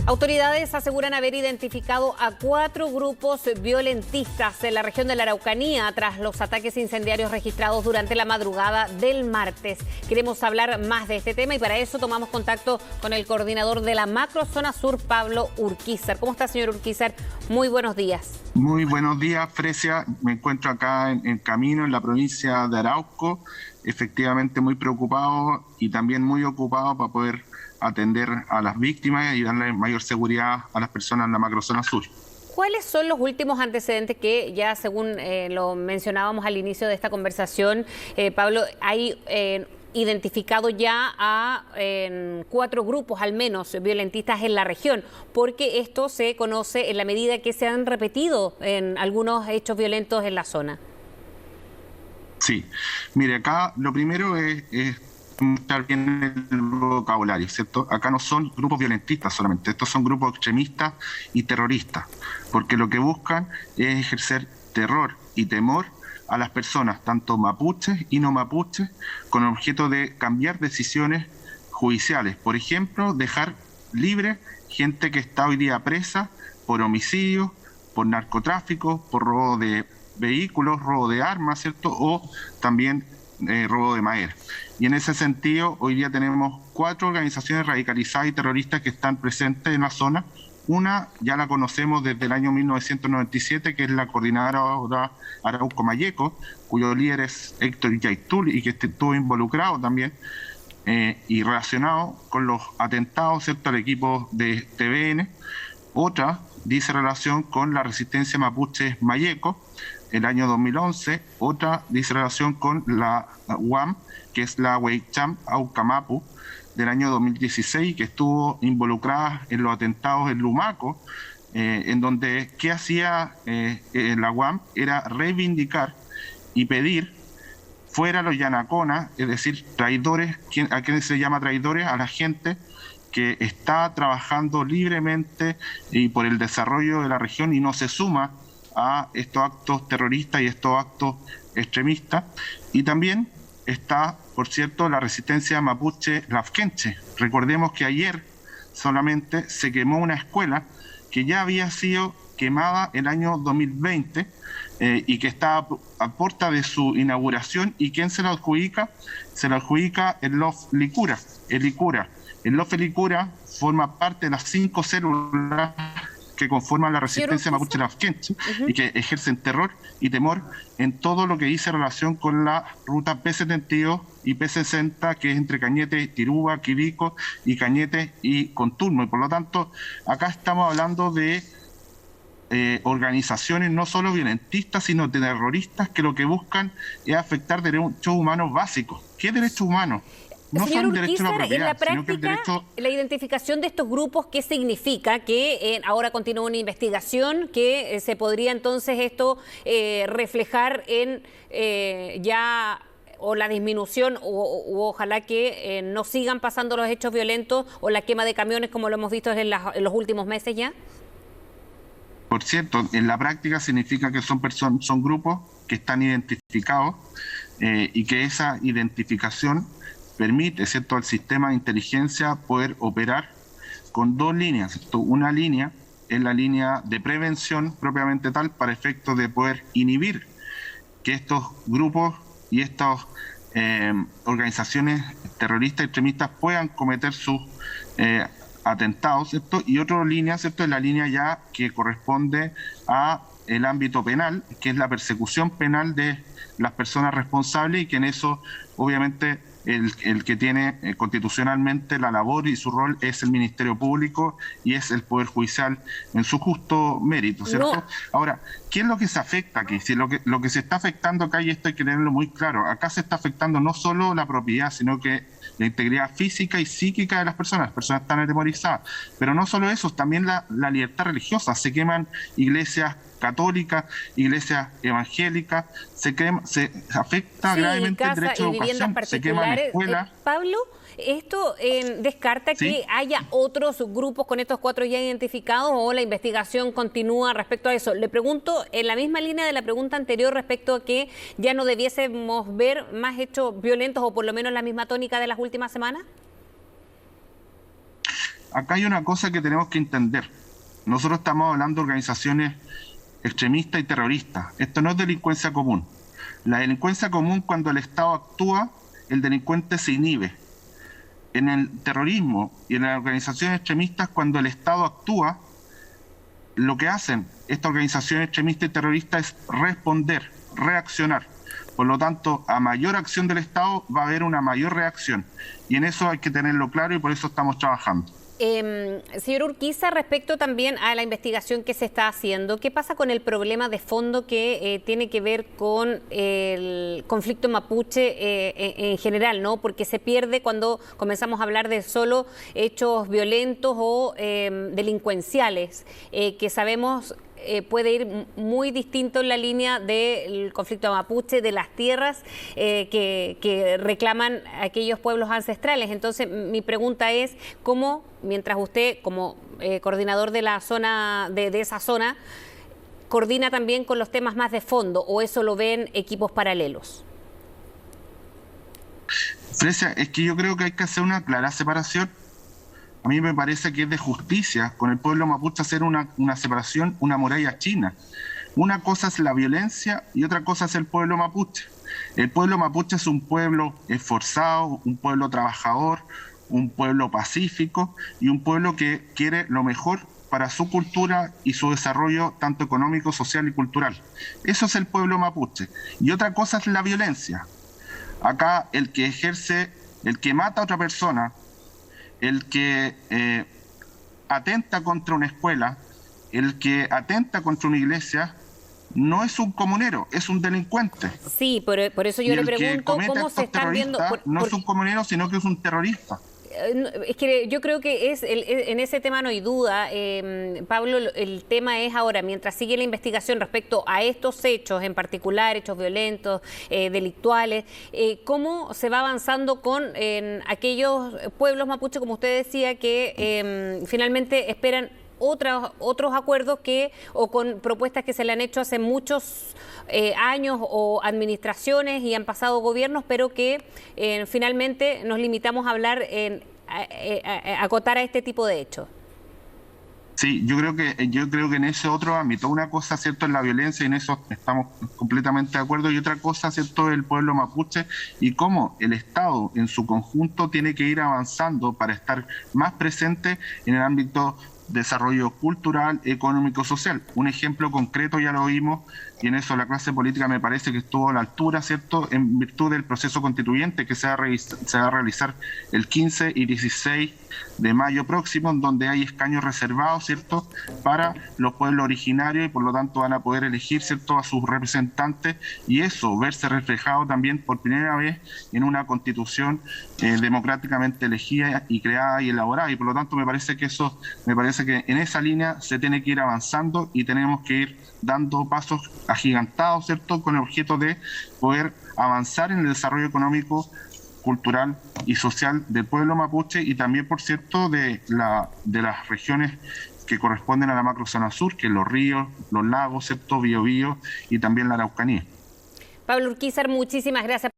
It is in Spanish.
Autoridades aseguran haber identificado a 4 grupos violentistas en la región de la Araucanía tras los ataques incendiarios registrados durante la madrugada del martes. Queremos hablar más de este tema y para eso tomamos contacto con el coordinador de la Macrozona Sur, Pablo Urquizar. ¿Cómo está, señor Urquizar? Muy buenos días. Muy buenos días, Fresia. Me encuentro acá en camino en la provincia de Arauco, efectivamente muy preocupado y también muy ocupado para poder atender a las víctimas y darle mayor seguridad a las personas en la Macrozona Sur. ¿Cuáles son los últimos antecedentes que ya, según lo mencionábamos al inicio de esta conversación, Pablo, hay identificado ya a 4 grupos al menos violentistas en la región? Porque esto se conoce en la medida que se han repetido en algunos hechos violentos en la zona. Sí, mire, acá lo primero es estar bien el vocabulario, ¿cierto? Acá no son grupos violentistas solamente, estos son grupos extremistas y terroristas, porque lo que buscan es ejercer terror y temor a las personas, tanto mapuches y no mapuches, con el objeto de cambiar decisiones judiciales. Por ejemplo, dejar libre gente que está hoy día presa por homicidios, por narcotráfico, por robo de vehículos, robo de armas, ¿cierto? O también robo de madera. Y en ese sentido, hoy día tenemos 4 organizaciones radicalizadas y terroristas que están presentes en la zona. Una ya la conocemos desde el año 1997, que es la Coordinadora Arauco-Mayeco, cuyo líder es Héctor Yaitul y que estuvo involucrado también y relacionado con los atentados, ¿cierto?, al equipo de TVN. Otra dice relación con la resistencia mapuche Mayeco, el año 2011, otra dice relación con la UAM, que es la Weicham Aucamapu, del año 2016, que estuvo involucrada en los atentados en Lumaco, en donde ¿qué hacía la UAM? Era reivindicar y pedir fuera los yanaconas, es decir, traidores. ¿A quién se llama traidores? A la gente que está trabajando libremente y por el desarrollo de la región y no se suma a estos actos terroristas y estos actos extremistas. Y también está, por cierto, la resistencia mapuche Lafkenche. Recordemos que ayer solamente se quemó una escuela que ya había sido quemada el año 2020 y que está a puerta de su inauguración. ¿Y quién se la adjudica? Se la adjudica el LOF Licura. El LOF Licura forma parte de las 5 células que conforman la resistencia mapuche Lafkenche y que ejercen terror y temor en todo lo que dice relación con la ruta P72 y P60, que es entre Cañete, Tirúa, Quirico y Cañete y Conturno. Y por lo tanto, acá estamos hablando de organizaciones no solo violentistas, sino terroristas que lo que buscan es afectar derechos humanos básicos. ¿Qué derechos humanos? No Señor Urquizar, en la práctica, la identificación de estos grupos, ¿qué significa? Que ahora continúa una investigación, que se podría entonces esto reflejar en ya o la disminución o ojalá que no sigan pasando los hechos violentos o la quema de camiones como lo hemos visto en los últimos meses ya. Por cierto, en la práctica significa que son grupos que están identificados y que esa identificación permite, ¿cierto?, al sistema de inteligencia poder operar con 2 líneas, ¿cierto? Una línea es la línea de prevención propiamente tal, para efectos de poder inhibir que estos grupos y estas organizaciones terroristas y extremistas puedan cometer sus atentados, ¿cierto? Y otra línea, ¿cierto?, es la línea ya que corresponde a el ámbito penal, que es la persecución penal de las personas responsables, y que en eso obviamente el que tiene constitucionalmente la labor y su rol es el Ministerio Público y es el Poder Judicial en su justo mérito, ¿cierto? No. Ahora, ¿qué es lo que se afecta aquí? Si lo que se está afectando acá, y esto hay que tenerlo muy claro, acá se está afectando no solo la propiedad, sino que la integridad física y psíquica de las personas están atemorizadas. Pero no solo eso, también la libertad religiosa. Se queman iglesias católicas, iglesias evangélicas, se afecta gravemente el derecho a educación, se queman escuelas. Pablo, ¿esto descarta que haya otros grupos con estos 4 ya identificados o la investigación continúa respecto a eso? Le pregunto en la misma línea de la pregunta anterior respecto a que ya no debiésemos ver más hechos violentos o por lo menos la misma tónica de las últimas semanas. acá hay una cosa que tenemos que entender. Nosotros estamos hablando de organizaciones extremistas y terroristas. Esto no es delincuencia común. La delincuencia común, cuando el Estado actúa, el delincuente se inhibe. En el terrorismo y en las organizaciones extremistas, cuando el Estado actúa, lo que hacen estas organizaciones extremistas y terroristas es responder, reaccionar. Por lo tanto, a mayor acción del Estado va a haber una mayor reacción. Y en eso hay que tenerlo claro y por eso estamos trabajando. Señor Urquiza, respecto también a la investigación que se está haciendo, ¿qué pasa con el problema de fondo que tiene que ver con el conflicto mapuche en general, ¿no? Porque se pierde cuando comenzamos a hablar de solo hechos violentos o delincuenciales, que sabemos puede ir muy distinto en la línea del conflicto mapuche, de las tierras que reclaman aquellos pueblos ancestrales. Entonces, mi pregunta es, ¿cómo, mientras usted, como coordinador de la zona, de esa zona, coordina también con los temas más de fondo, o eso lo ven equipos paralelos? Fresia, es que yo creo que hay que hacer una clara separación. A mí me parece que es de justicia con el pueblo mapuche hacer una separación, una muralla china. Una cosa es la violencia y otra cosa es el pueblo mapuche. El pueblo mapuche es un pueblo esforzado, un pueblo trabajador, un pueblo pacífico y un pueblo que quiere lo mejor para su cultura y su desarrollo tanto económico, social y cultural. Eso es el pueblo mapuche. Y otra cosa es la violencia. Acá el que ejerce, el que mata a otra persona, el que atenta contra una escuela, el que atenta contra una iglesia, no es un comunero, es un delincuente. Sí, por eso yo le pregunto cómo se están viendo... No es un comunero, sino que es un terrorista. Es que yo creo que en ese tema no hay duda, Pablo. El tema es ahora, mientras sigue la investigación respecto a estos hechos, en particular hechos violentos, delictuales, cómo se va avanzando con aquellos pueblos mapuche, como usted decía, que finalmente esperan otros acuerdos o con propuestas que se le han hecho hace muchos años o administraciones y han pasado gobiernos, pero que finalmente nos limitamos a hablar a acotar a este tipo de hechos. Sí, yo creo que en ese otro ámbito, una cosa, cierto, es la violencia y en eso estamos completamente de acuerdo, y otra cosa, cierto, es el pueblo mapuche y cómo el Estado en su conjunto tiene que ir avanzando para estar más presente en el ámbito desarrollo cultural, económico, social. Un ejemplo concreto ya lo vimos y en eso la clase política me parece que estuvo a la altura, ¿cierto?, en virtud del proceso constituyente que se va a realizar el 15 y 16 de mayo próximo, en donde hay escaños reservados, ¿cierto?, para los pueblos originarios y por lo tanto van a poder elegir, ¿cierto?, a sus representantes y eso verse reflejado también por primera vez en una constitución democráticamente elegida y creada y elaborada, y por lo tanto me parece que en esa línea se tiene que ir avanzando y tenemos que ir dando pasos agigantados, ¿cierto?, con el objeto de poder avanzar en el desarrollo económico, cultural y social del pueblo mapuche y también, por cierto, de las regiones que corresponden a la macrozona sur, que es los ríos, los lagos, ¿cierto?, Biobío y también la Araucanía. Pablo Urquizar, muchísimas gracias.